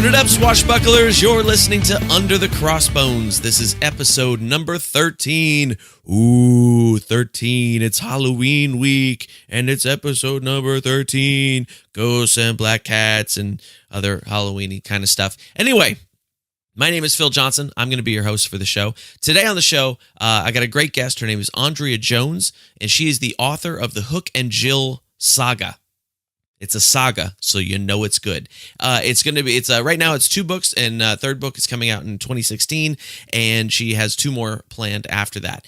Turn it up, swashbucklers. You're listening to Under the Crossbones. This is episode number 13. Ooh, 13. It's Halloween week, and it's episode number 13. Ghosts and black cats and other Halloween-y kind of stuff. Anyway, my name is Phil Johnson. I'm going to be your host for the show. Today on the show, I got a great guest. Her name is Andrea Jones, and she is the author of the Hook and Jill Saga. It's a saga, so you know it's good. Right now it's 2 books, and third book is coming out in 2016, and she has 2 more planned after that.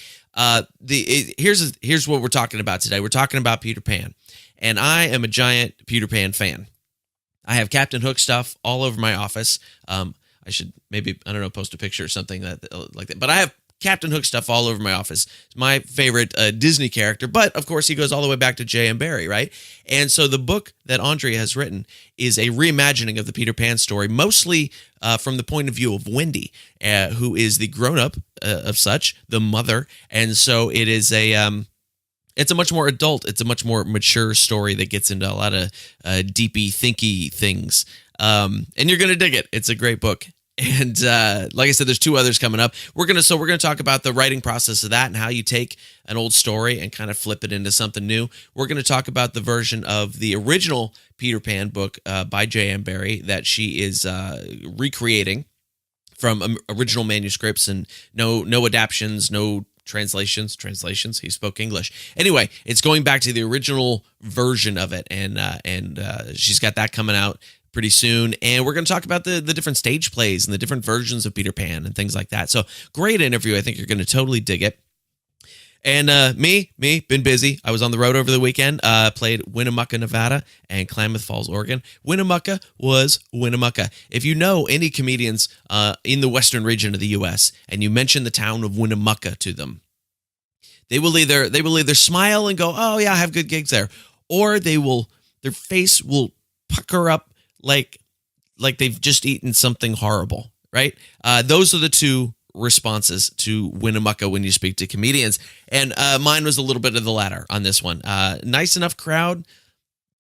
Here's what we're talking about today. We're talking about Peter Pan, and I am a giant Peter Pan fan. I have Captain Hook stuff all over my office. I should maybe, I don't know, post a picture or something like that. But I have Captain Hook stuff all over my office. It's my favorite Disney character, but of course he goes all the way back to J.M. Barrie, right? And so the book that Andrea has written is a reimagining of the Peter Pan story, mostly from the point of view of Wendy, who is the grown-up of such, the mother. And so it is it's a much more adult, it's a much more mature story that gets into a lot of deepy, thinky things. And you're going to dig it. It's a great book. And like I said, there's 2 others coming up. We're gonna talk about the writing process of that and how you take an old story and kind of flip it into something new. We're going to talk about the version of the original Peter Pan book by J.M. Barrie that she is recreating from original manuscripts, and no adaptions, no translations. He spoke English. Anyway, it's going back to the original version of it, and she's got that coming out pretty soon, and we're going to talk about the different stage plays and the different versions of Peter Pan and things like that. So great interview. I think you're going to totally dig it. And me, been busy. I was on the road over the weekend, played Winnemucca, Nevada, and Klamath Falls, Oregon. Winnemucca was Winnemucca. If you know any comedians in the western region of the U.S. and you mention the town of Winnemucca to them, they will either smile and go, "Oh yeah, I have good gigs there," or their face will pucker up like they've just eaten something horrible, right? Those are the 2 responses to Winnemucca when you speak to comedians. And mine was a little bit of the latter on this one. Nice enough crowd,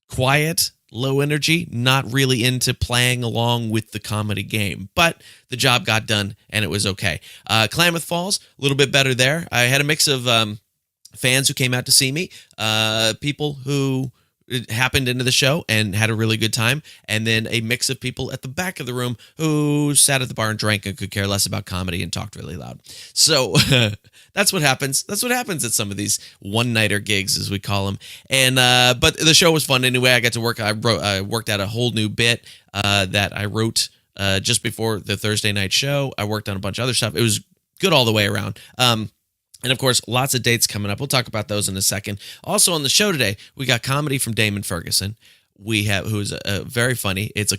quiet, low energy, not really into playing along with the comedy game. But the job got done, and it was okay. Klamath Falls, a little bit better there. I had a mix of fans who came out to see me, people who happened into the show and had a really good time, and then a mix of people at the back of the room who sat at the bar and drank and could care less about comedy and talked really loud. So that's what happens. That's what happens at some of these one-nighter gigs, as we call them. And but the show was fun anyway. I got to work. I worked out a whole new bit that I wrote just before the Thursday night show. I worked on a bunch of other stuff. It was good all the way around. And of course, lots of dates coming up. We'll talk about those in a second. Also on the show today, we got comedy from Damon Ferguson. Who's very funny. It's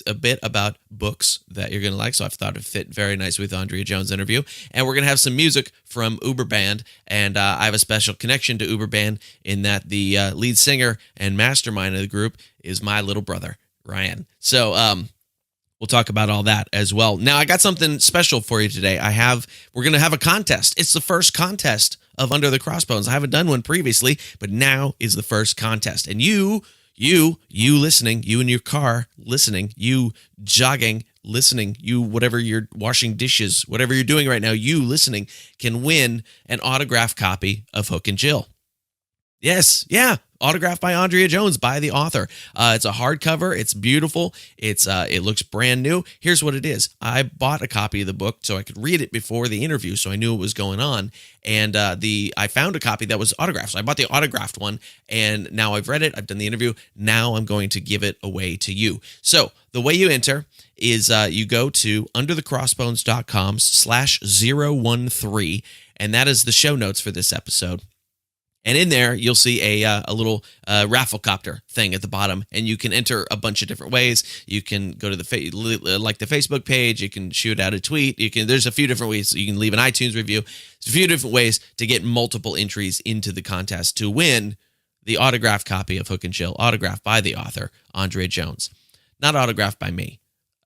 a bit about books that you're going to like, so I thought it fit very nice with Andrea Jones' interview. And we're going to have some music from Uber Band, and I have a special connection to Uber Band in that the lead singer and mastermind of the group is my little brother, Ryan. So we'll talk about all that as well. Now, I got something special for you today. We're going to have a contest. It's the first contest of Under the Crossbones. I haven't done one previously, but now is the first contest. And you listening, you in your car listening, you jogging listening, you whatever you're washing dishes, whatever you're doing right now, you listening can win an autographed copy of Hook and Jill. Yes, yeah. Autographed by Andrea Jones, by the author. It's a hardcover. It's beautiful. It looks brand new. Here's what it is. I bought a copy of the book so I could read it before the interview, so I knew what was going on. And I found a copy that was autographed. So I bought the autographed one, and now I've read it. I've done the interview. Now I'm going to give it away to you. So the way you enter is you go to underthecrossbones.com/013, and that is the show notes for this episode. And in there, you'll see a little raffle copter thing at the bottom, and you can enter a bunch of different ways. You can go to the Facebook page. You can shoot out a tweet. There's a few different ways. You can leave an iTunes review. There's a few different ways to get multiple entries into the contest to win the autographed copy of Hook and Jill, autographed by the author, Andrea Jones. Not autographed by me.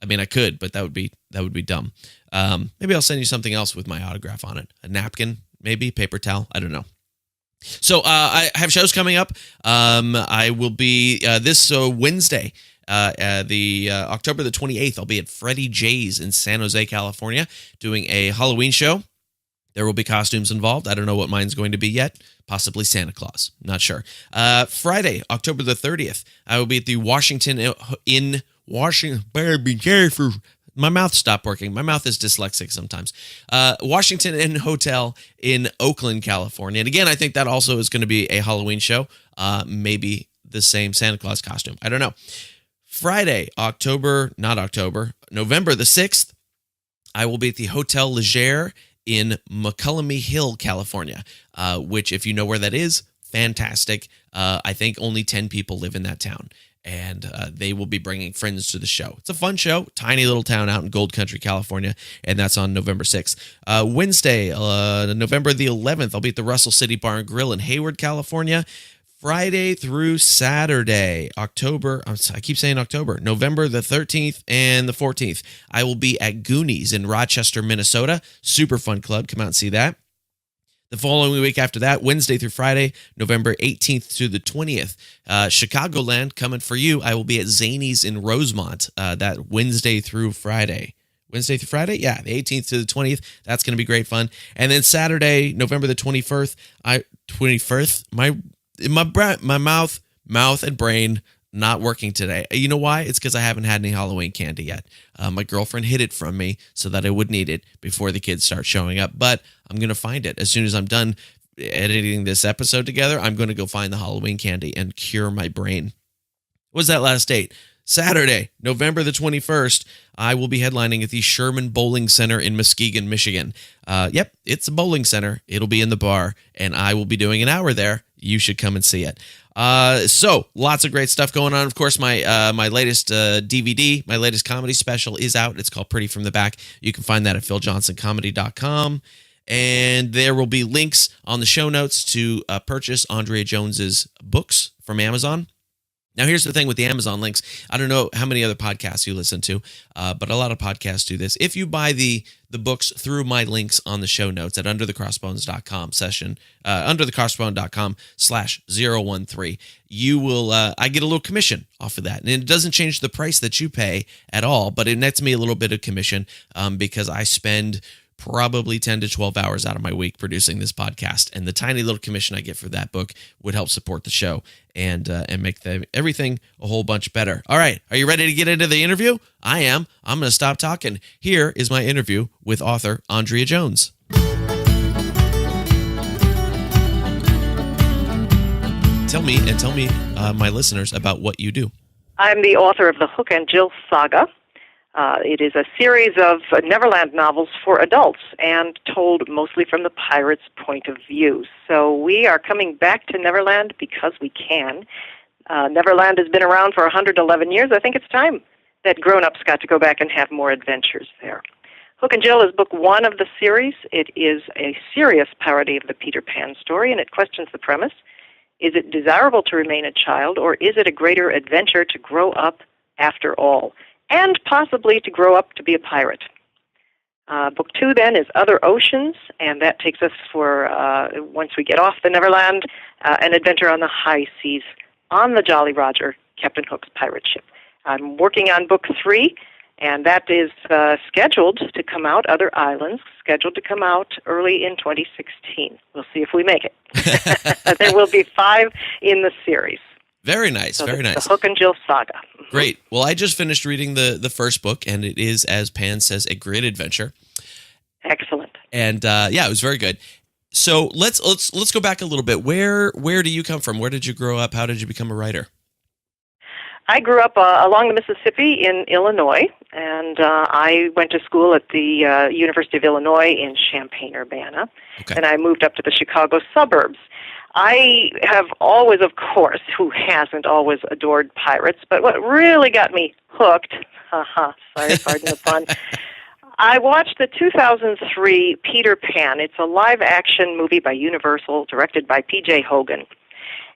I mean, I could, but that would be dumb. Maybe I'll send you something else with my autograph on it. A napkin, maybe, paper towel. I don't know. So I have shows coming up. I will be this Wednesday October the 28th, I'll be at Freddie J's in San Jose, California, doing a Halloween show. There will be costumes involved. I don't know what mine's going to be yet. Possibly Santa Claus. Not sure. Friday, October the 30th, I will be at the Washington. Better be careful. My mouth stopped working. My mouth is dyslexic sometimes. Washington Inn Hotel in Oakland, California. And again, I think that also is going to be a Halloween show. Maybe the same Santa Claus costume. I don't know. Friday, November the 6th, I will be at the Hotel Leger in McCullamy Hill, California, which, if you know where that is, fantastic. I think only 10 people live in that town, and they will be bringing friends to the show. It's a fun show, tiny little town out in Gold Country, California, and that's on November 6th. Wednesday, November the 11th, I'll be at the Russell City Bar and Grill in Hayward, California. Friday through Saturday, November the 13th and the 14th, I will be at Goonies in Rochester, Minnesota. Super fun club. Come out and see that. The following week after that, Wednesday through Friday, November 18th through the 20th, Chicagoland coming for you. I will be at Zany's in Rosemont that Wednesday through Friday. Wednesday through Friday? Yeah, the 18th to the 20th. That's going to be great fun. And then Saturday, November the 21st, my mouth and brain not working today. You know why? It's because I haven't had any Halloween candy yet. My girlfriend hid it from me so that I wouldn't eat it before the kids start showing up. But I'm going to find it. As soon as I'm done editing this episode together, I'm going to go find the Halloween candy and cure my brain. What was that last date? Saturday, November the 21st, I will be headlining at the Sherman Bowling Center in Muskegon, Michigan. Yep, it's a bowling center. It'll be in the bar, and I will be doing an hour there. You should come and see it. So lots of great stuff going on. Of course, my latest DVD, my latest comedy special is out. It's called Pretty from the Back. You can find that at philjohnsоncomedy.com. And there will be links on the show notes to purchase Andrea Jones's books from Amazon. Now, here's the thing with the Amazon links. I don't know how many other podcasts you listen to, but a lot of podcasts do this. If you buy the books through my links on the show notes at underthecrossbones.com underthecrossbone.com/013, you will, I get a little commission off of that. And it doesn't change the price that you pay at all, but it nets me a little bit of commission because I spend probably 10 to 12 hours out of my week producing this podcast, and the tiny little commission I get for that book would help support the show and make everything a whole bunch better. All right, are you ready to get into the interview? I am. I'm going to stop talking. Here is my interview with author Andrea Jones. Tell me, my listeners, about what you do. I'm the author of the Hook and Jill Saga. It is a series of Neverland novels for adults and told mostly from the pirate's point of view. So we are coming back to Neverland because we can. Neverland has been around for 111 years. I think it's time that grown-ups got to go back and have more adventures there. Hook and Jill is book one of the series. It is a serious parody of the Peter Pan story, and it questions the premise. Is it desirable to remain a child, or is it a greater adventure to grow up after all? And possibly to grow up to be a pirate. Book two, then, is Other Oceans, and that takes us for, once we get off the Neverland, an adventure on the high seas on the Jolly Roger, Captain Hook's pirate ship. I'm working on book three, and that is scheduled to come out, Other Islands, scheduled to come out early in 2016. We'll see if we make it. There will be 5 in the series. Very nice, so very nice. The Hook and Jill Saga. Great. Well, I just finished reading the first book, and it is, as Pan says, a great adventure. Excellent. And yeah, it was very good. So let's go back a little bit. Where do you come from? Where did you grow up? How did you become a writer? I grew up along the Mississippi in Illinois, and I went to school at the University of Illinois in Champaign-Urbana, and I moved up to the Chicago suburbs. I have always, of course, who hasn't always adored pirates, but what really got me hooked, sorry, pardon the pun, I watched the 2003 Peter Pan. It's a live-action movie by Universal, directed by P.J. Hogan.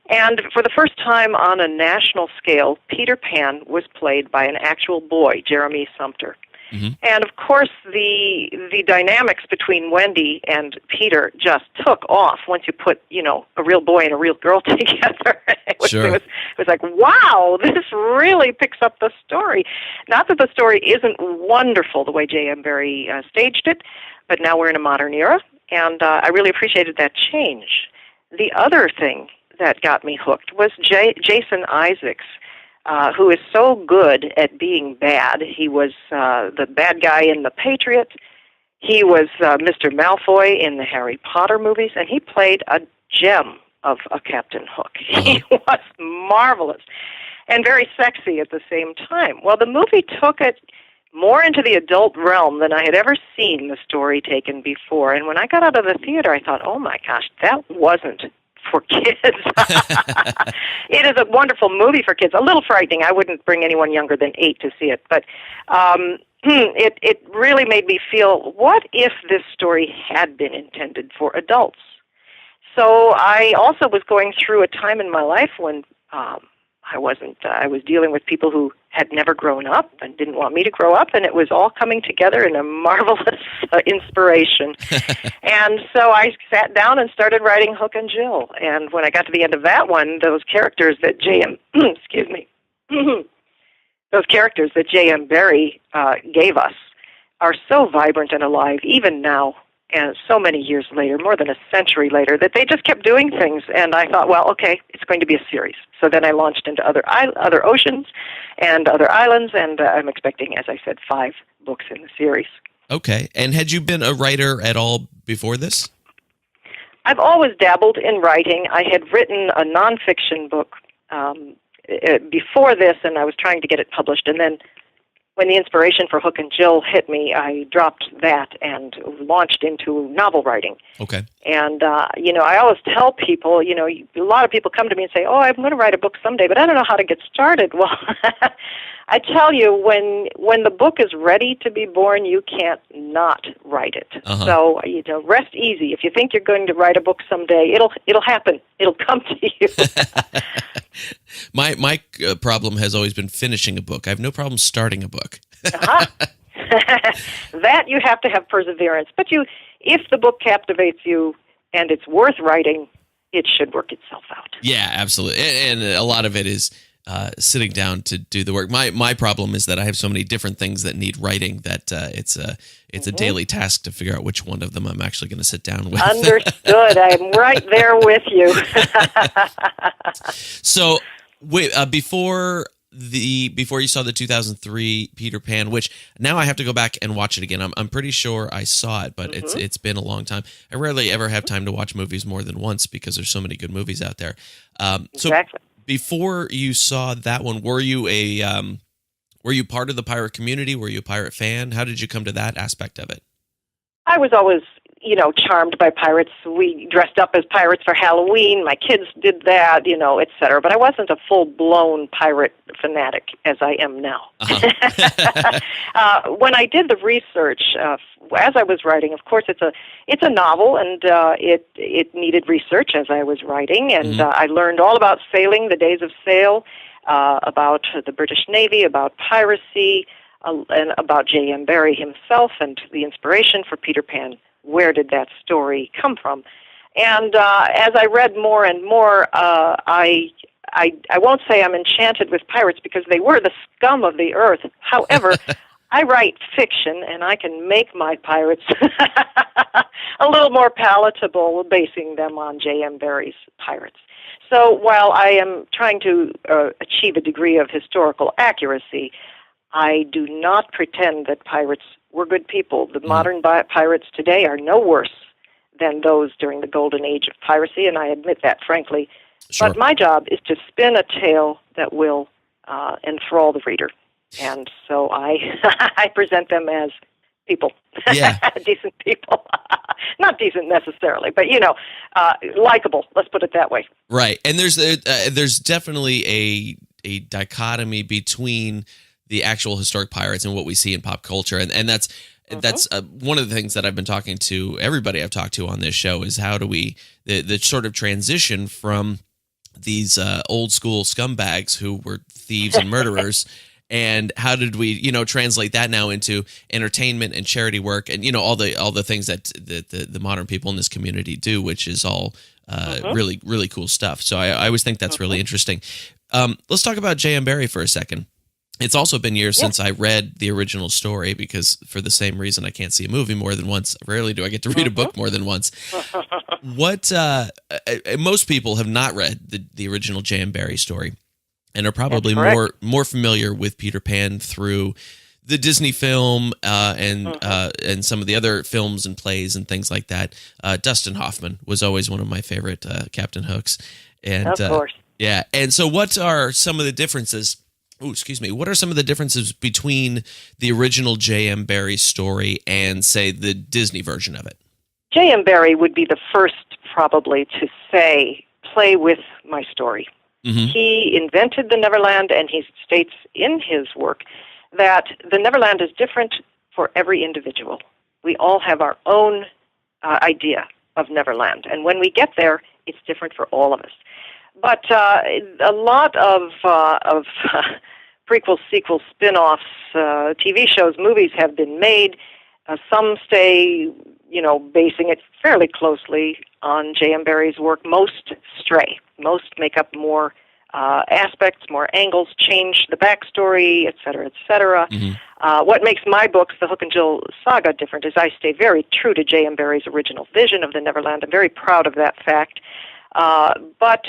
And for the first time on a national scale, Peter Pan was played by an actual boy, Jeremy Sumpter. Mm-hmm. And of course, the dynamics between Wendy and Peter just took off once you put, a real boy and a real girl together. It was like, wow, this really picks up the story. Not that the story isn't wonderful the way J.M. Barrie staged it, but now we're in a modern era, and I really appreciated that change. The other thing that got me hooked was Jason Isaacs, who is so good at being bad. He was the bad guy in The Patriot. He was Mr. Malfoy in the Harry Potter movies, and he played a gem of a Captain Hook. He was marvelous and very sexy at the same time. Well, the movie took it more into the adult realm than I had ever seen the story taken before. And when I got out of the theater, I thought, oh my gosh, that wasn't for kids. It is a wonderful movie for kids. A little frightening. I wouldn't bring anyone younger than 8 to see it. But it really made me feel, what if this story had been intended for adults? So I also was going through a time in my life when I was dealing with people who had never grown up and didn't want me to grow up, and it was all coming together in a marvelous inspiration. And so I sat down and started writing Hook and Jill. And when I got to the end of that one, those characters that J.M. those characters that J.M. Barrie gave us are so vibrant and alive, even now, and so many years later, more than a century later, that they just kept doing things. And I thought, well, okay, it's going to be a series. So then I launched into other oceans and other islands, and I'm expecting, as I said, 5 books in the series. Okay. And had you been a writer at all before this? I've always dabbled in writing. I had written a nonfiction book before this, and I was trying to get it published. And then when the inspiration for Hook and Jill hit me, I dropped that and launched into novel writing. Okay. And, I always tell people, a lot of people come to me and say, oh, I'm going to write a book someday, but I don't know how to get started. Well, I tell you, when the book is ready to be born, you can't not write it. Uh-huh. So, rest easy. If you think you're going to write a book someday, it'll happen. It'll come to you. My problem has always been finishing a book. I have no problem starting a book. Uh-huh. That you have to have perseverance. But if the book captivates you and it's worth writing, it should work itself out. Yeah, absolutely. And a lot of it is sitting down to do the work. My problem is that I have so many different things that need writing that it's a daily task to figure out which one of them I'm actually going to sit down with. Understood. I'm right there with you. So, before you saw the 2003 Peter Pan, which now I have to go back and watch it again. I'm pretty sure I saw it, but it's been a long time. I rarely ever have time to watch movies more than once because there's so many good movies out there. Exactly. So before you saw that one, were you part of the pirate community? Were you a pirate fan? How did you come to that aspect of it? I was always, charmed by pirates. We dressed up as pirates for Halloween. My kids did that, et cetera. But I wasn't a full-blown pirate fanatic as I am now. Uh-huh. When I did the research, as I was writing, of course, it's a novel, and it needed research as I was writing. And I learned all about sailing, the days of sail, about the British Navy, about piracy, and about J.M. Barrie himself and the inspiration for Peter Pan. Where did that story come from? And as I read more and more, I won't say I'm enchanted with pirates because they were the scum of the earth. However, I write fiction, and I can make my pirates a little more palatable, basing them on J.M. Barrie's pirates. So while I am trying to achieve a degree of historical accuracy, I do not pretend that pirates were good people. The modern pirates today are no worse than those during the golden age of piracy, and I admit that, frankly. Sure. But my job is to spin a tale that will enthrall the reader. And so I present them as people. Yeah. Decent people. Not decent necessarily, but, likable. Let's put it that way. Right. And there's definitely a dichotomy between the actual historic pirates and what we see in pop culture. And that's one of the things that I've been talking to everybody I've talked to on this show is how do we, the sort of transition from these old school scumbags who were thieves and murderers and how did we, translate that now into entertainment and charity work, and all the things that the modern people in this community do, which is all really, really cool stuff. So I always think that's really interesting. Let's talk about J.M. Barrie for a second. It's also been years since I read the original story, because for the same reason I can't see a movie more than once. Rarely do I get to read a book more than once. Most people have not read the original J.M. Barrie story, and are probably more familiar with Peter Pan through the Disney film and some of the other films and plays and things like that. Dustin Hoffman was always one of my favorite Captain Hooks, and of course, yeah. And so, what are some of the differences? Oh, excuse me. What are some of the differences between the original J.M. Barrie story and, say, the Disney version of it? J.M. Barrie would be the first, probably, to say, play with my story. Mm-hmm. He invented the Neverland, and he states in his work that the Neverland is different for every individual. We all have our own idea of Neverland, and when we get there, it's different for all of us. But a lot of prequels, sequels, spin-offs, TV shows, movies have been made. Some stay, basing it fairly closely on J.M. Barrie's work. Most stray. Most make up more aspects, more angles, change the backstory, et cetera, et cetera. Mm-hmm. What makes my books, the Hook and Jill Saga, different is I stay very true to J.M. Barrie's original vision of the Neverland. I'm very proud of that fact. But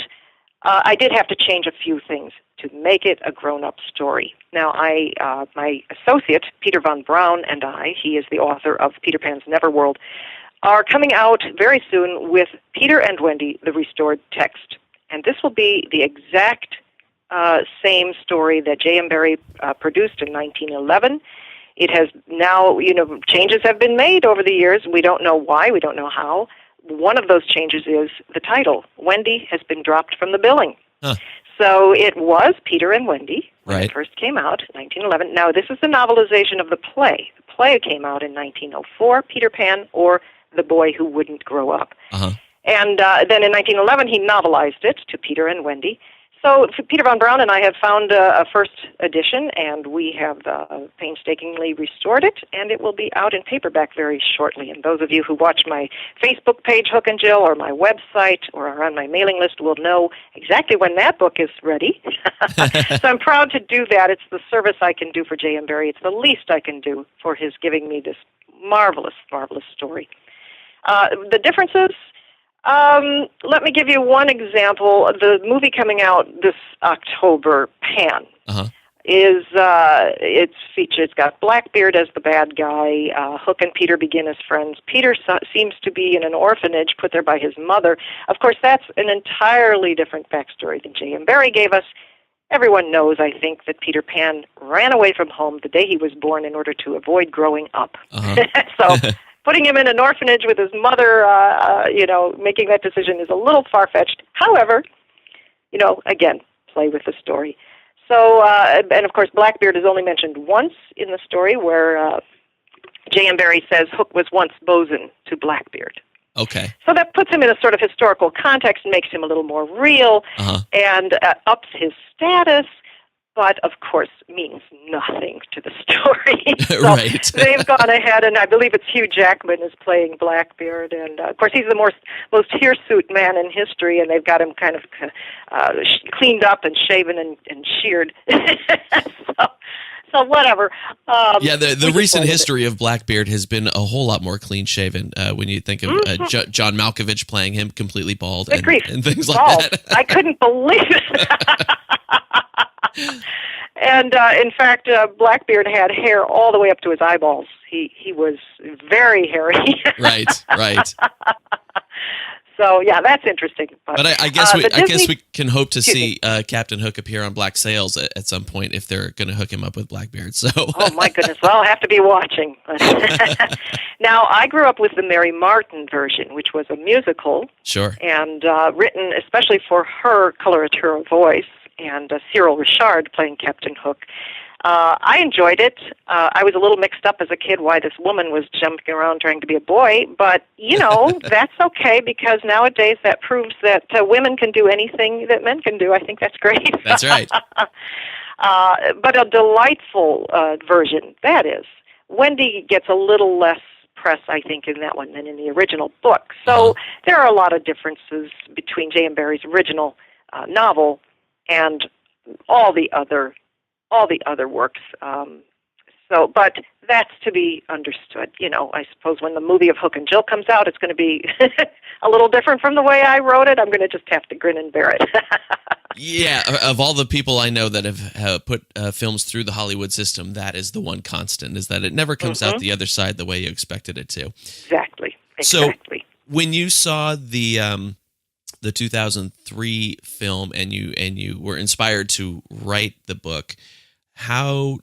I did have to change a few things to make it a grown-up story. Now, my associate, Peter von Braun, and he is the author of Peter Pan's Neverworld, are coming out very soon with Peter and Wendy, the restored text. And this will be the exact same story that J.M. Barrie produced in 1911. It has now, changes have been made over the years. We don't know why, we don't know how. One of those changes is the title. Wendy has been dropped from the billing. Huh. So it was Peter and Wendy when it first came out, 1911. Now, this is the novelization of the play. The play came out in 1904, Peter Pan, or The Boy Who Wouldn't Grow Up. Uh-huh. And then in 1911, he novelized it to Peter and Wendy. So Peter von Braun and I have found a first edition, and we have painstakingly restored it, and it will be out in paperback very shortly. And those of you who watch my Facebook page, Hook and Jill, or my website, or are on my mailing list will know exactly when that book is ready. So I'm proud to do that. It's the service I can do for J.M. Barrie. It's the least I can do for his giving me this marvelous, marvelous story. The differences... let me give you one example. The movie coming out this October, Pan, it's got Blackbeard as the bad guy. Hook and Peter begin as friends. Peter seems to be in an orphanage put there by his mother. Of course, that's an entirely different backstory than J.M. Barrie gave us. Everyone knows, I think, that Peter Pan ran away from home the day he was born in order to avoid growing up. So... putting him in an orphanage with his mother, making that decision is a little far-fetched. However, again, play with the story. So, and of course, Blackbeard is only mentioned once in the story where J.M. Barrie says Hook was once bosun to Blackbeard. Okay. So that puts him in a sort of historical context and makes him a little more real and ups his status. But, of course, means nothing to the story. So right. They've gone ahead, and I believe it's Hugh Jackman is playing Blackbeard. And, of course, he's the most hirsute man in history, and they've got him kind of cleaned up and shaven and sheared. So whatever. The recent history of Blackbeard has been a whole lot more clean-shaven when you think of John Malkovich playing him completely bald and things like that. I couldn't believe it. And in fact, Blackbeard had hair all the way up to his eyeballs. He was very hairy. Right. So yeah, that's interesting. But I guess we can hope to see Captain Hook appear on Black Sails at some point if they're going to hook him up with Blackbeard. So oh my goodness, well I'll have to be watching. Now I grew up with the Mary Martin version, which was a musical. Sure. And written especially for her coloratura voice. And Cyril Richard playing Captain Hook. I enjoyed it. I was a little mixed up as a kid why this woman was jumping around trying to be a boy, but, that's okay because nowadays that proves that women can do anything that men can do. I think that's great. That's right. But a delightful version, that is. Wendy gets a little less press, I think, in that one than in the original book. So there are a lot of differences between J.M. Barrie's original novel and all the other works. But that's to be understood. I suppose when the movie of Hook and Jill comes out, it's going to be a little different from the way I wrote it. I'm going to just have to grin and bear it. Yeah, of all the people I know that have put films through the Hollywood system, that is the one constant, is that it never comes out the other side the way you expected it to. Exactly. So when you saw the 2003 film and you were inspired to write the book, how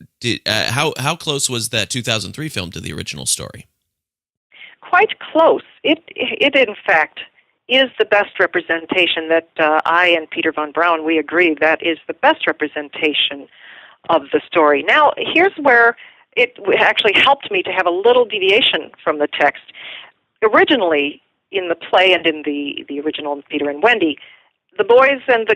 close was that 2003 film to the original story? Quite close. It in fact is the best representation that I and Peter von Braun, we agree that is the best representation of the story. Now, here's where it actually helped me to have a little deviation from the text. Originally, in the play and in the original Peter and Wendy, the boys and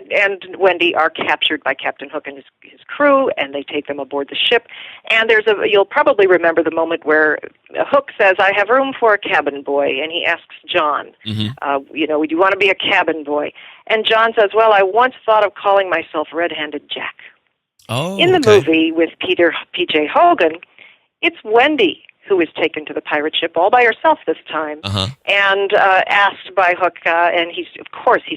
Wendy are captured by Captain Hook and his crew, and they take them aboard the ship. And you'll probably remember the moment where Hook says, "I have room for a cabin boy," and he asks John, "Would you want to be a cabin boy?" And John says, "Well, I once thought of calling myself Red-Handed Jack." Oh, in the movie with P.J. Hogan, it's Wendy who is taken to the pirate ship all by herself this time, and asked by Hook, and he's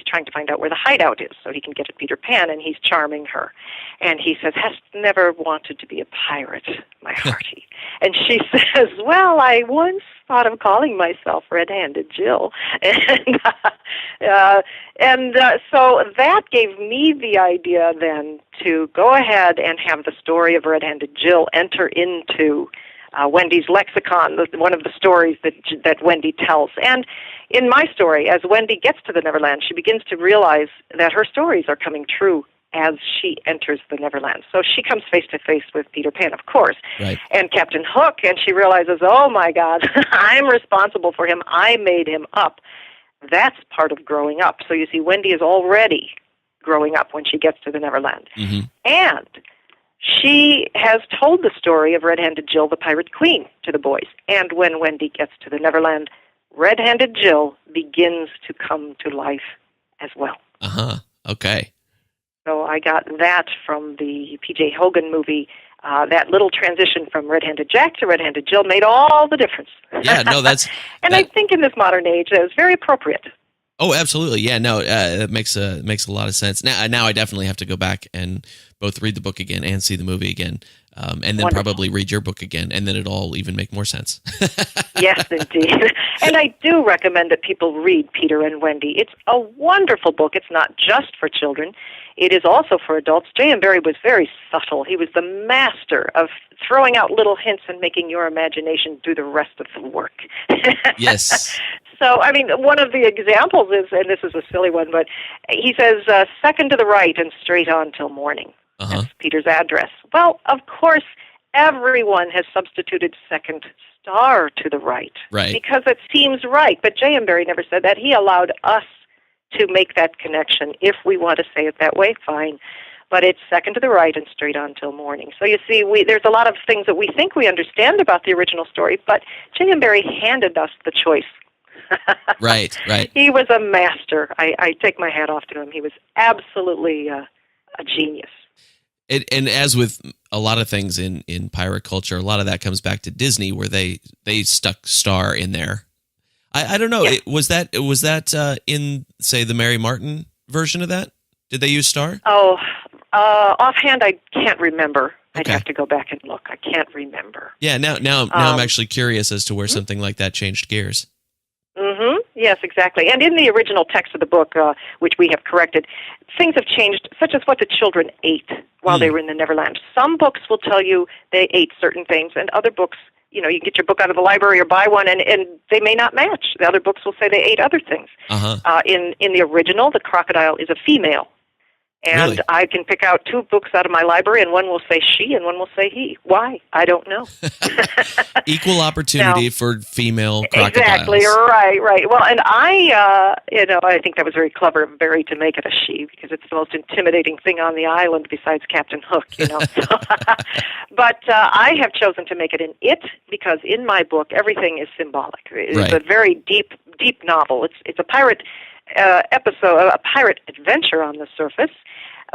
trying to find out where the hideout is so he can get at Peter Pan, and he's charming her. And he says, "Hast never wanted to be a pirate, my hearty?" And she says, "Well, I once thought of calling myself Red-Handed Jill." So that gave me the idea then to go ahead and have the story of Red-Handed Jill enter into Wendy's lexicon, one of the stories that Wendy tells. And in my story, as Wendy gets to the Neverland, she begins to realize that her stories are coming true as she enters the Neverland. So she comes face to face with Peter Pan, of course, and Captain Hook, and she realizes, oh my God, I'm responsible for him. I made him up. That's part of growing up. So you see, Wendy is already growing up when she gets to the Neverland. And she has told the story of Red-Handed Jill, the Pirate Queen, to the boys. And when Wendy gets to the Neverland, Red-Handed Jill begins to come to life as well. Okay. So I got that from the P.J. Hogan movie. That little transition from Red-Handed Jack to Red-Handed Jill made all the difference. Yeah, no, that's... I think in this modern age, it was very appropriate. Oh, absolutely. Yeah, no, that makes a lot of sense. Now I definitely have to go back and both read the book again and see the movie again, and then probably read your book again, and then it'll all even make more sense. Yes, indeed. And I do recommend that people read Peter and Wendy. It's a wonderful book. It's not just for children. It is also for adults. J.M. Barrie was very subtle. He was the master of throwing out little hints and making your imagination do the rest of the work. Yes. So, I mean, one of the examples is, and this is a silly one, but he says, second to the right and straight on till morning. That's Peter's address. Well, of course, everyone has substituted second star to the right. Because it seems right. But J.M. Barrie never said that. He allowed us to make that connection. If we want to say it that way, fine. But it's second to the right and straight on till morning. So you see, there's a lot of things that we think we understand about the original story, but J.M. Barrie handed us the choice. Right. He was a master. I take my hat off to him. He was absolutely a genius. And as with a lot of things in pirate culture, a lot of that comes back to Disney, where they stuck Star in there. I don't know. Yeah. Was that in, say, the Mary Martin version of that? Did they use Star? Oh, offhand, I can't remember. Okay. I'd have to go back and look. I can't remember. Yeah, now I'm actually curious as to where something like that changed gears. Yes, exactly. And in the original text of the book, which we have corrected, things have changed, such as what the children ate while they were in the Neverland. Some books will tell you they ate certain things, and other books, you get your book out of the library or buy one, and they may not match. The other books will say they ate other things. In the original, the crocodile is a female, And Really? I can pick out two books out of my library, and one will say she and one will say he. Why? I don't know. Equal opportunity for female crocodiles. Exactly, right. Well, and I think that was very clever of Barrie to make it a she, because it's the most intimidating thing on the island besides Captain Hook, But I have chosen to make it an it, because in my book, everything is symbolic. It's a very deep novel. It's a pirate episode, a pirate adventure on the surface,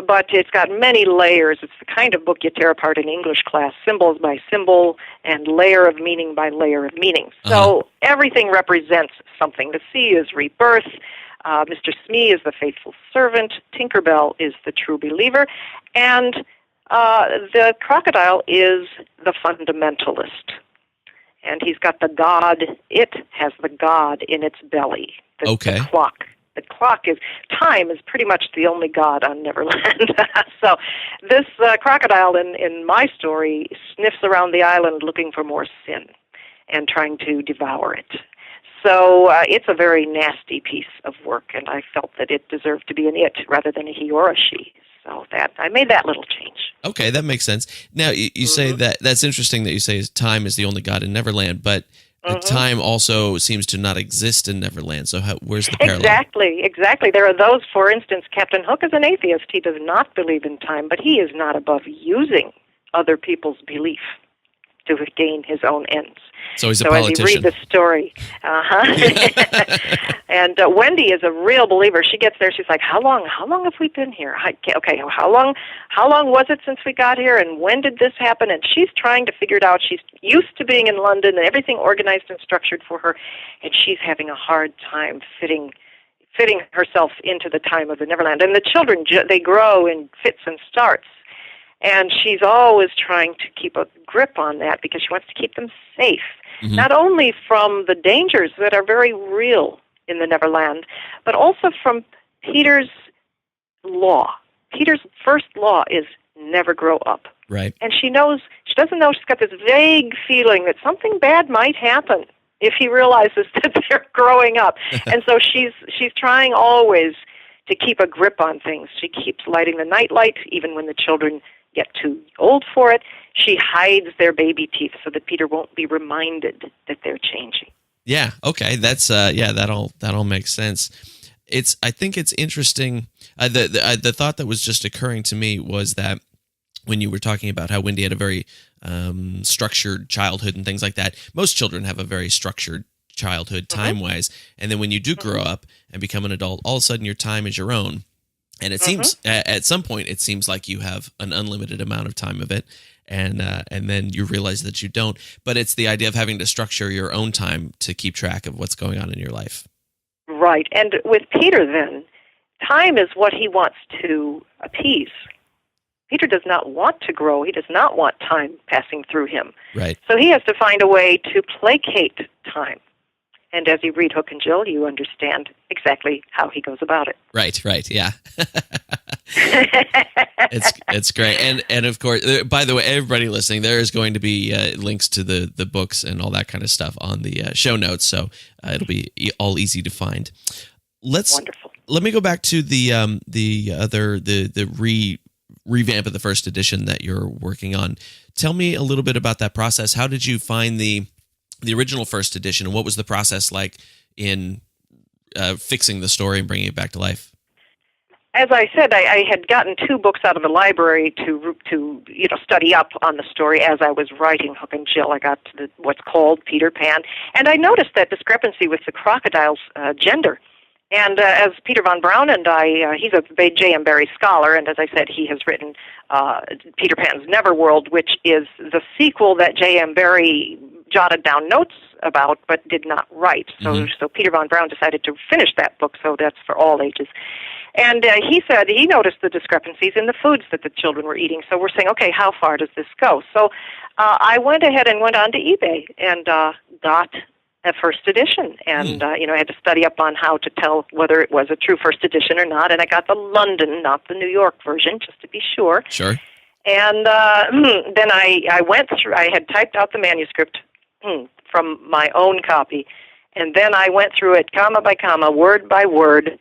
but it's got many layers. It's the kind of book you tear apart in English class, symbols by symbol and layer of meaning by layer of meaning. So everything represents something. The sea is rebirth. Mr. Smee is the faithful servant. Tinkerbell is the true believer. And the crocodile is the fundamentalist. And he's got the god. It has the god in its belly. The clock. The clock time is pretty much the only god on Neverland. So this crocodile in my story sniffs around the island looking for more sin and trying to devour it. So it's a very nasty piece of work, and I felt that it deserved to be an it rather than a he or a she. So I made that little change. Okay, that makes sense. Now, you say that's interesting that you say time is the only god in Neverland, but time also seems to not exist in Neverland. So where's the parallel? Exactly. There are those, for instance, Captain Hook is an atheist. He does not believe in time, but he is not above using other people's belief to gain his own ends. So he's a politician. As you read the story, and Wendy is a real believer. She gets there, she's like, "How long have we been here? Okay, how long was it since we got here? And when did this happen?" And she's trying to figure it out. She's used to being in London and everything organized and structured for her, and she's having a hard time fitting herself into the time of the Neverland. And the children, they grow in fits and starts. And she's always trying to keep a grip on that because she wants to keep them safe, not only from the dangers that are very real in the Neverland, but also from Peter's law. Peter's first law is never grow up. Right. And she doesn't know, she's got this vague feeling that something bad might happen if he realizes that they're growing up. And so she's trying always to keep a grip on things. She keeps lighting the nightlight, even when the children get too old for it. She hides their baby teeth so that Peter won't be reminded that they're changing. Yeah. Okay. That's that all makes sense. I think it's interesting. The thought that was just occurring to me was that when you were talking about how Wendy had a very structured childhood and things like that, most children have a very structured childhood time-wise, and then when you do grow up and become an adult, all of a sudden your time is your own. And it seems at some point it seems like you have an unlimited amount of time of it, and then you realize that you don't. But it's the idea of having to structure your own time to keep track of what's going on in your life. Right. And with Peter, then, time is what he wants to appease. Peter does not want to grow. He does not want time passing through him. Right. So he has to find a way to placate time. And as you read Hook and Jill, you understand exactly how he goes about it. Right, yeah. It's great. And of course, by the way, everybody listening, there is going to be links to the books and all that kind of stuff on the show notes, so it'll be all easy to find. Wonderful. Let me go back to the revamp of the first edition that you're working on. Tell me a little bit about that process. How did you find the original first edition, and what was the process like in fixing the story and bringing it back to life? As I said, I had gotten two books out of the library to study up on the story as I was writing Hook and Jill. I got to what's called Peter Pan, and I noticed that discrepancy with the crocodile's gender. And as Peter von Braun and he's a J.M. Barrie scholar, and as I said, he has written Peter Pan's Neverworld, which is the sequel that J.M. Barrie jotted down notes about but did not write. So Peter von Braun decided to finish that book, so that's for all ages. And he said he noticed the discrepancies in the foods that the children were eating. So we're saying, okay, how far does this go? So I went ahead and went on to eBay and got a first edition. And, I had to study up on how to tell whether it was a true first edition or not. And I got the London, not the New York version, just to be sure. Sure. And then I went through, I had typed out the manuscript from my own copy. And then I went through it comma by comma, word by word,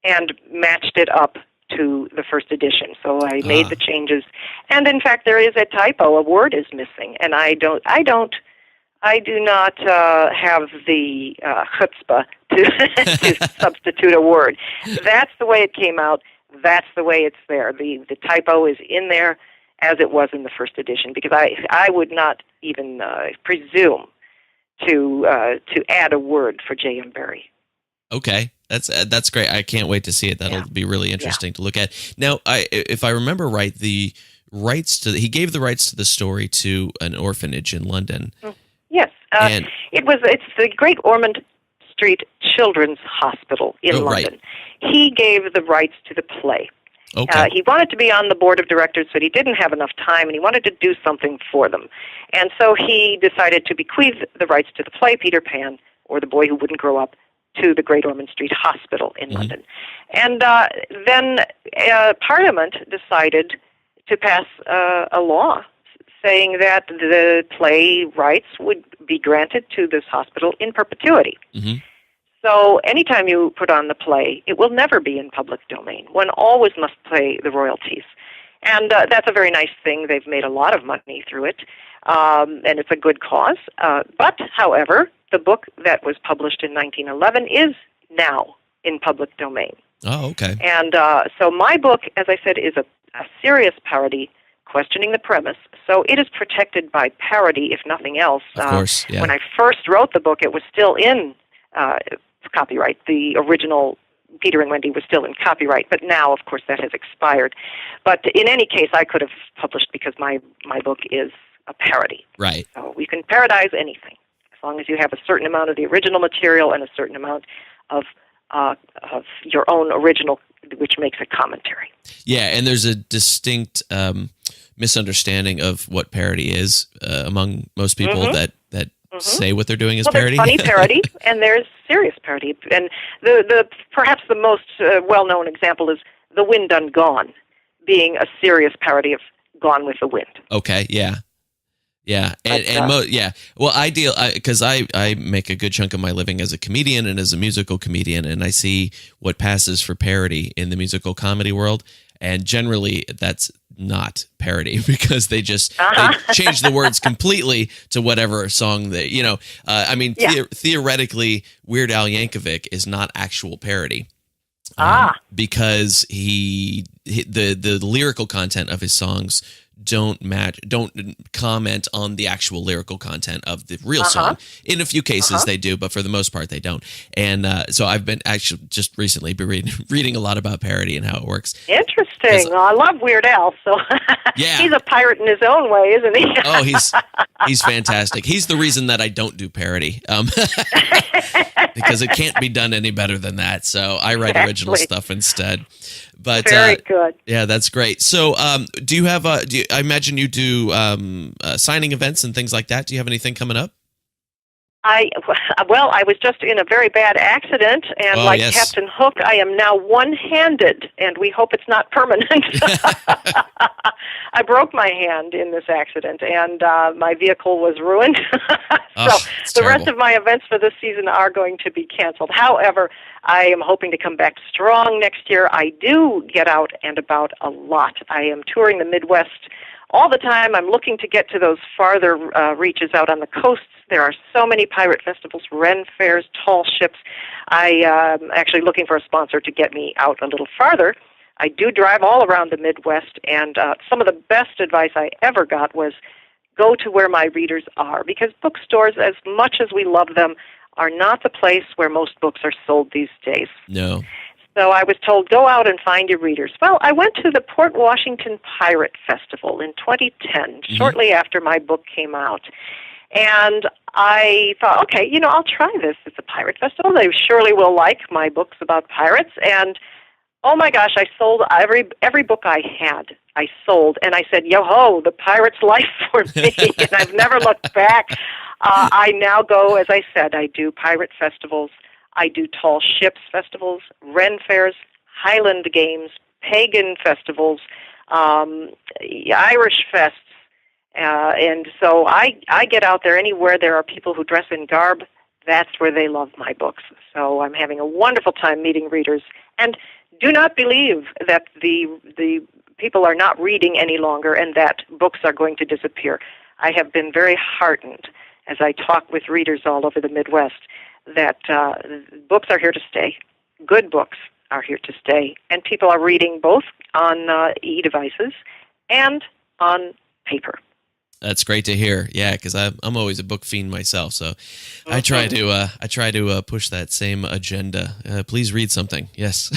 and matched it up to the first edition. So I made the changes, and in fact, there is a typo. A word is missing, and I do not have the chutzpah to substitute a word. That's the way it came out. That's the way it's there. The typo is in there as it was in the first edition, because I would not even presume to add a word for J.M. Barrie. Okay, that's great. I can't wait to see it. That'll be really interesting to look at. Now, if I remember right, he gave the rights to the story to an orphanage in London. Yes, it's the Great Ormond Street Children's Hospital in London. Right. He gave the rights to the play. Okay. He wanted to be on the board of directors, but he didn't have enough time, and he wanted to do something for them. And so he decided to bequeath the rights to the play Peter Pan, or The Boy Who Wouldn't Grow Up, to the Great Ormond Street Hospital in London. And then Parliament decided to pass a law saying that the play rights would be granted to this hospital in perpetuity. So anytime you put on the play, it will never be in public domain. One always must pay the royalties. And that's a very nice thing. They've made a lot of money through it, and it's a good cause. But, however, the book that was published in 1911 is now in public domain. Oh, okay. And so my book, as I said, is a serious parody questioning the premise. So it is protected by parody, if nothing else. Of course, yeah. When I first wrote the book, it was still in copyright. The original Peter and Wendy was still in copyright, but now, of course, that has expired. But in any case, I could have published because my book is a parody. Right. So you can parodize anything, as long as you have a certain amount of the original material and a certain amount of your own original, which makes a commentary. Yeah, and there's a distinct misunderstanding of what parody is among most people that say what they're doing is parody. There's funny parody, and there's serious parody. And the perhaps the most well-known example is The Wind Done Gone, being a serious parody of Gone with the Wind. Okay, yeah. Well, because I make a good chunk of my living as a comedian and as a musical comedian, and I see what passes for parody in the musical comedy world, and generally that's not parody because they just they change the words completely to whatever song they, theoretically Weird Al Yankovic is not actual parody. Because the lyrical content of his songs don't comment on the actual lyrical content of the real song. In a few cases they do, but for the most part they don't. And so I've been actually just recently reading a lot about parody and how it works. Interesting. Well, I love Weird Al, so he's a pirate in his own way, isn't he? Oh, he's fantastic. He's the reason that I don't do parody. Because it can't be done any better than that. So I write original stuff instead. But very good. Yeah, that's great. So, do you have I imagine you do signing events and things like that. Do you have anything coming up? I was just in a very bad accident, and Captain Hook, I am now one-handed, and we hope it's not permanent. I broke my hand in this accident, and my vehicle was ruined. So the rest of my events for this season are going to be canceled. However, I am hoping to come back strong next year. I do get out and about a lot. I am touring the Midwest all the time. I'm looking to get to those farther reaches out on the coasts. There are so many pirate festivals, Ren fairs, tall ships. I am actually looking for a sponsor to get me out a little farther. I do drive all around the Midwest, and some of the best advice I ever got was go to where my readers are, because bookstores, as much as we love them, are not the place where most books are sold these days. No. So I was told, go out and find your readers. Well, I went to the Port Washington Pirate Festival in 2010, shortly after my book came out. And I thought, okay, I'll try this. It's a pirate festival. They surely will like my books about pirates. And, oh my gosh, I sold every book I had. I sold. And I said, yo-ho, the pirate's life for me. And I've never looked back. I now go, as I said, I do pirate festivals. I do tall ships festivals, Ren fairs, Highland games, pagan festivals, Irish fests. And so I get out there anywhere there are people who dress in garb. That's where they love my books. So I'm having a wonderful time meeting readers and do not believe that the people are not reading any longer and that books are going to disappear. I have been very heartened as I talk with readers all over the Midwest that books are here to stay. Good books are here to stay, and people are reading both on e-devices and on paper. That's great to hear. Yeah, because I'm always a book fiend myself, so I try to push that same agenda. Please read something. Yes.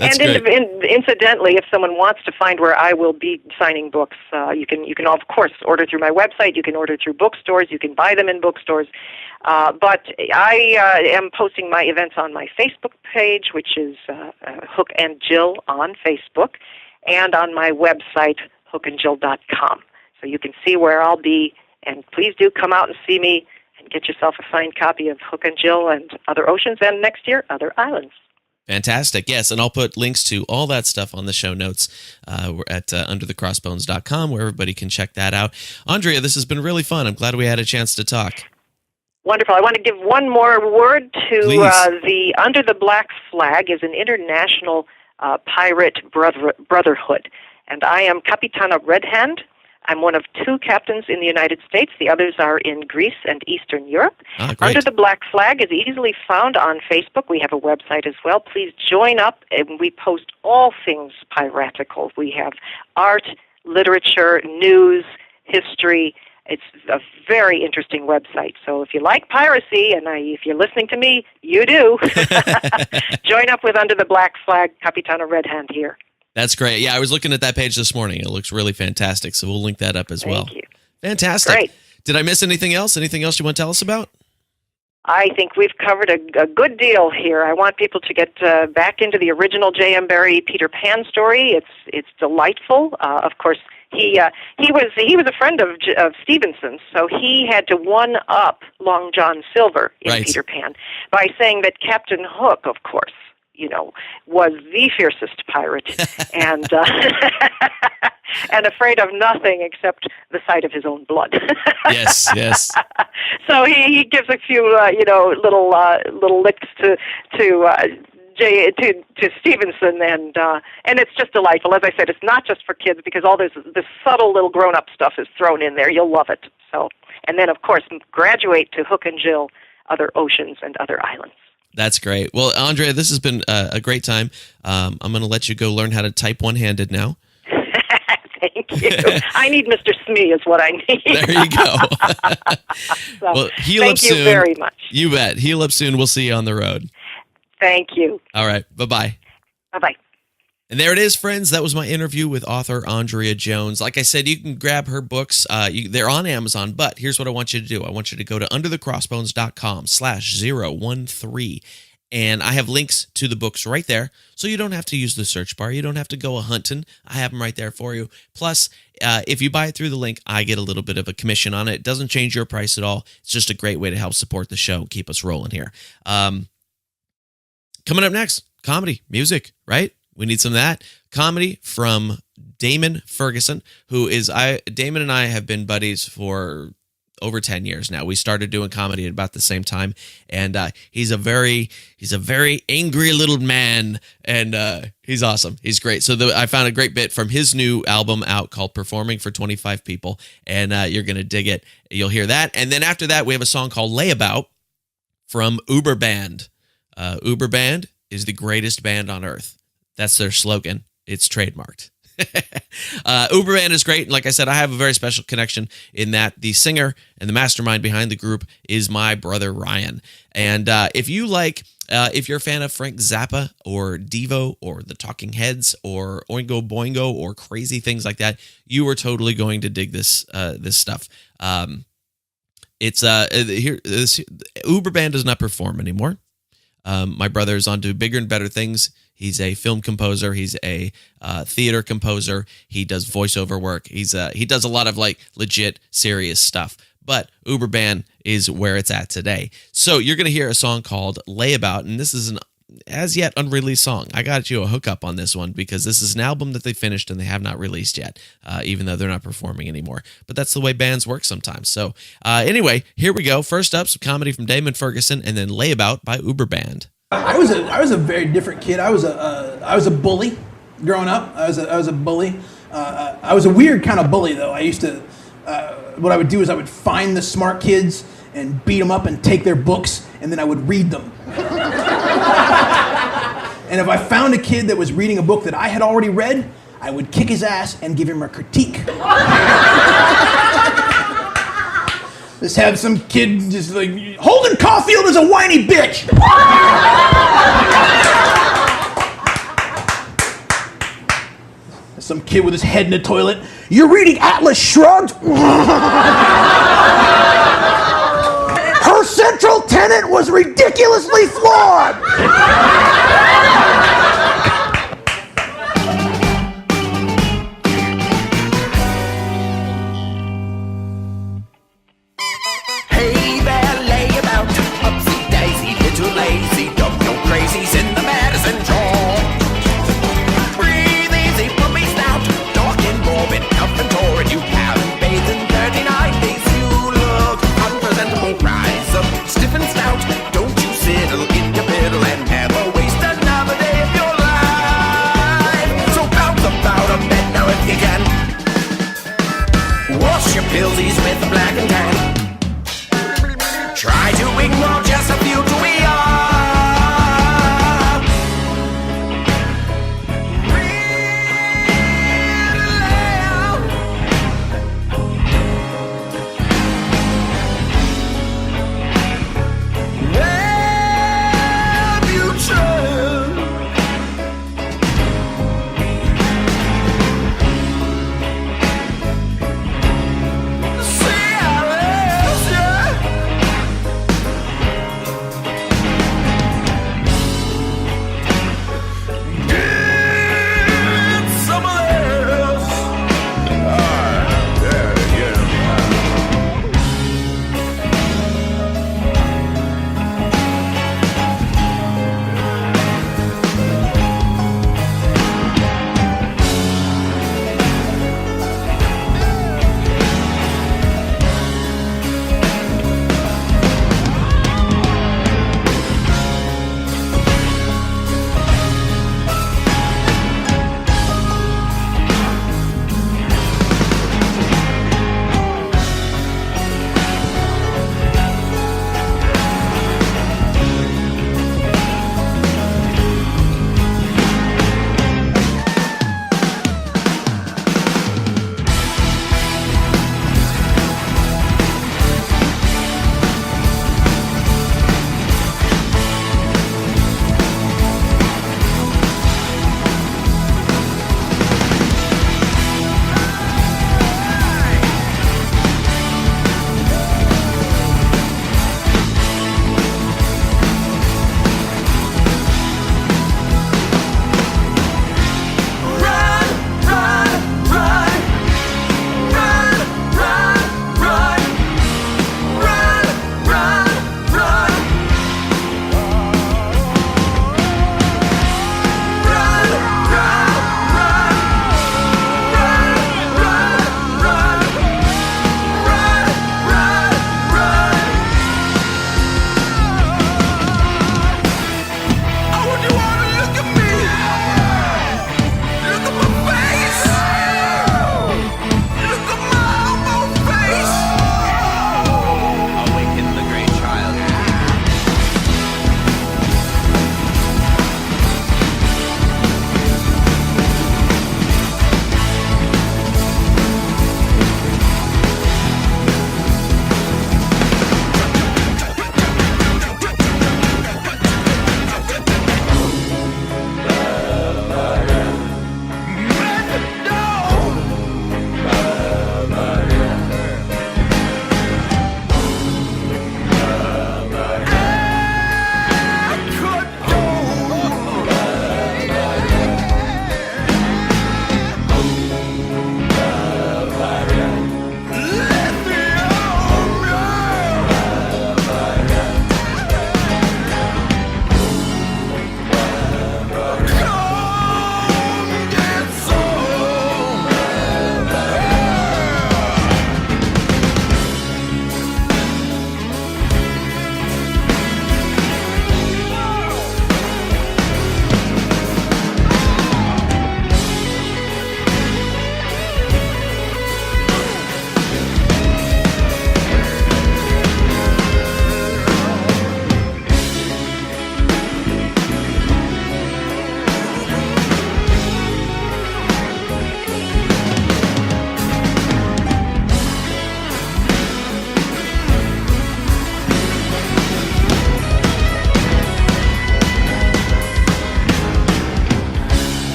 And incidentally, if someone wants to find where I will be signing books, you can of course order through my website. You can order through bookstores. You can buy them in bookstores. But I am posting my events on my Facebook page, which is Hook and Jill on Facebook, and on my website, hookandjill.com. So you can see where I'll be, and please do come out and see me and get yourself a signed copy of Hook and Jill and Other Oceans, and next year, Other Islands. Fantastic. Yes, and I'll put links to all that stuff on the show notes at underthecrossbones.com, where everybody can check that out. Andrea, this has been really fun. I'm glad we had a chance to talk. Wonderful. I want to give one more word to the Under the Black Flag is an international pirate brotherhood. And I am Capitana Redhand. I'm one of 2 captains in the United States. The others are in Greece and Eastern Europe. Under the Black Flag is easily found on Facebook. We have a website as well. Please join up, and we post all things piratical. We have art, literature, news, history. It's a very interesting website. So if you like piracy, and if you're listening to me, you do, join up with Under the Black Flag, Capitana Redhand here. That's great. Yeah, I was looking at that page this morning. It looks really fantastic, so we'll link that up as well. Thank you. Fantastic. Great. Did I miss anything else? Anything else you want to tell us about? I think we've covered a good deal here. I want people to get back into the original J.M. Barrie Peter Pan story. It's delightful. Of course, he was a friend of Stevenson's, so he had to one up Long John Silver in Peter Pan by saying that Captain Hook, of course, was the fiercest pirate and and afraid of nothing except the sight of his own blood. Yes. So he gives a few little licks to Stevenson, and it's just delightful. As I said, it's not just for kids because all this subtle little grown-up stuff is thrown in there. You'll love it. So, and then of course graduate to Hook and Jill, Other Oceans and Other Islands. That's great. Well, Andrea, this has been a great time. I'm going to let you go learn how to type one-handed now. Thank you. I need Mr. Smee is what I need. There you go. So, well, heal up soon. Thank you very much. You bet. Heal up soon. We'll see you on the road. Thank you. All right. Bye-bye. Bye-bye. And there it is, friends. That was my interview with author Andrea Jones. Like I said, you can grab her books. They're on Amazon, but here's what I want you to do. I want you to go to underthecrossbones.com/013. And I have links to the books right there, so you don't have to use the search bar. You don't have to go a-hunting. I have them right there for you. Plus, if you buy it through the link, I get a little bit of a commission on it. It doesn't change your price at all. It's just a great way to help support the show and keep us rolling here. Coming up next, comedy, music, right? We need some of that. Comedy from Damon Ferguson, Damon and I have been buddies for over 10 years now. We started doing comedy at about the same time, and he's a very angry little man, and he's awesome. He's great. So I found a great bit from his new album out called Performing for 25 People, and you're going to dig it. You'll hear that. And then after that, we have a song called Layabout from Uber Band. Uber Band is the greatest band on earth. That's their slogan. It's trademarked. Uber Band is great. And like I said, I have a very special connection in that the singer and the mastermind behind the group is my brother Ryan. And if you're a fan of Frank Zappa or Devo or the Talking Heads or Oingo Boingo or crazy things like that, you are totally going to dig this stuff. Uber Band does not perform anymore. My brother is on to bigger and better things. He's a film composer. He's a theater composer. He does voiceover work. He does a lot of like legit serious stuff. But Uber Band is where it's at today. So you're going to hear a song called Layabout, and this is an as yet unreleased song. I got you a hookup on this one because this is an album that they finished and they have not released yet, even though they're not performing anymore. But that's the way bands work sometimes. So anyway, here we go. First up, some comedy from Damon Ferguson, and then Layabout by Uber Band. I was a very different kid. I was a bully growing up. I was a bully. I was a weird kind of bully though. I used to what I would do is I would find the smart kids and beat them up and take their books, and then I would read them. And if I found a kid that was reading a book that I had already read, I would kick his ass and give him a critique. Just have some kid just like, Holden Caulfield is a whiny bitch! Some kid with his head in the toilet. You're reading Atlas Shrugged? Her central tenet was ridiculously flawed! Hey there, lay about, upsy daisy, little lazy, don't go crazies in the medicine drawer. Breathe easy, puppy snout, dark and morbid, tough and torrid, you haven't bathed in 39 days, you look unpresentable, rise up, stiff and stout, don't you sidle in your middle and never waste another day of your life. So bounce about a bed now if you can, wash your pillsies with a black and tan.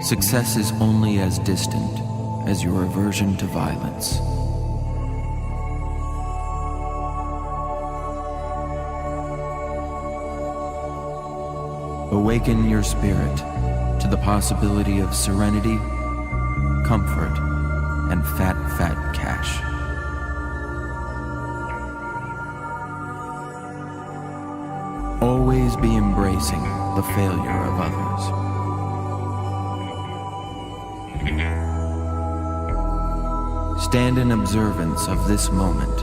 Success is only as distant as your aversion to violence. Awaken your spirit to the possibility of serenity, comfort, and fat cash. Always be embracing the failure of others. Stand in observance of this moment,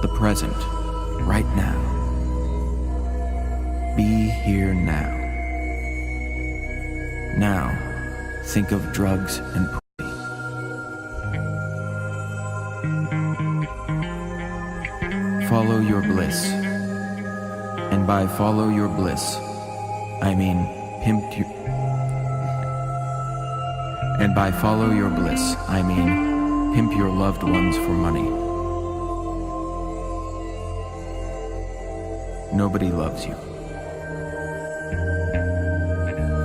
the present, right now. Be here now. Now, think of drugs and pussy. Follow your bliss. And by follow your bliss, I mean pimp you. And by follow your bliss, I mean pimp your loved ones for money. Nobody loves you.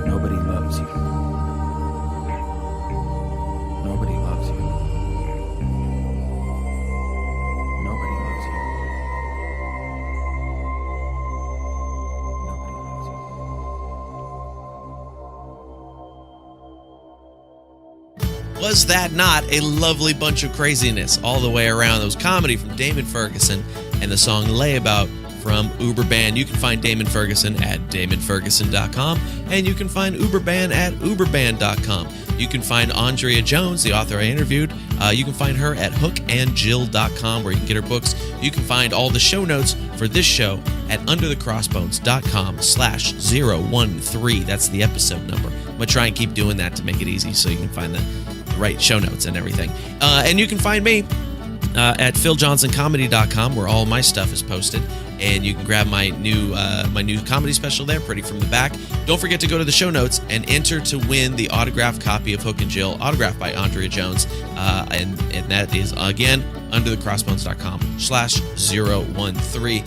Nobody loves you. Nobody loves you. Nobody loves you. Nobody loves you. Was that not a lovely bunch of craziness all the way around? That was comedy from Damon Ferguson and the song Layabout from Uberband. You can find Damon Ferguson at damonferguson.com, and you can find Uberband at uberband.com. You can find Andrea Jones, the author I interviewed. You can find her at hookandjill.com, where you can get her books. You can find all the show notes for this show at underthecrossbones.com/013. That's the episode number. I'm going to try and keep doing that to make it easy so you can find the right show notes and everything. And you can find me at philjohnsоncomedy.com, where all my stuff is posted. And you can grab my new comedy special there, Pretty from the Back. Don't forget to go to the show notes and enter to win the autographed copy of Hook and Jill, autographed by Andrea Jones. And that is, again, underthecrossbones.com/013.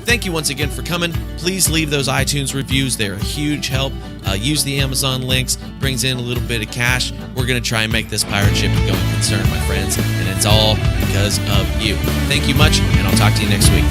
Thank you once again for coming. Please leave those iTunes reviews. They're a huge help. Use the Amazon links. Brings in a little bit of cash. We're going to try and make this pirate ship a going concern, my friends. And it's all because of you. Thank you much, and I'll talk to you next week.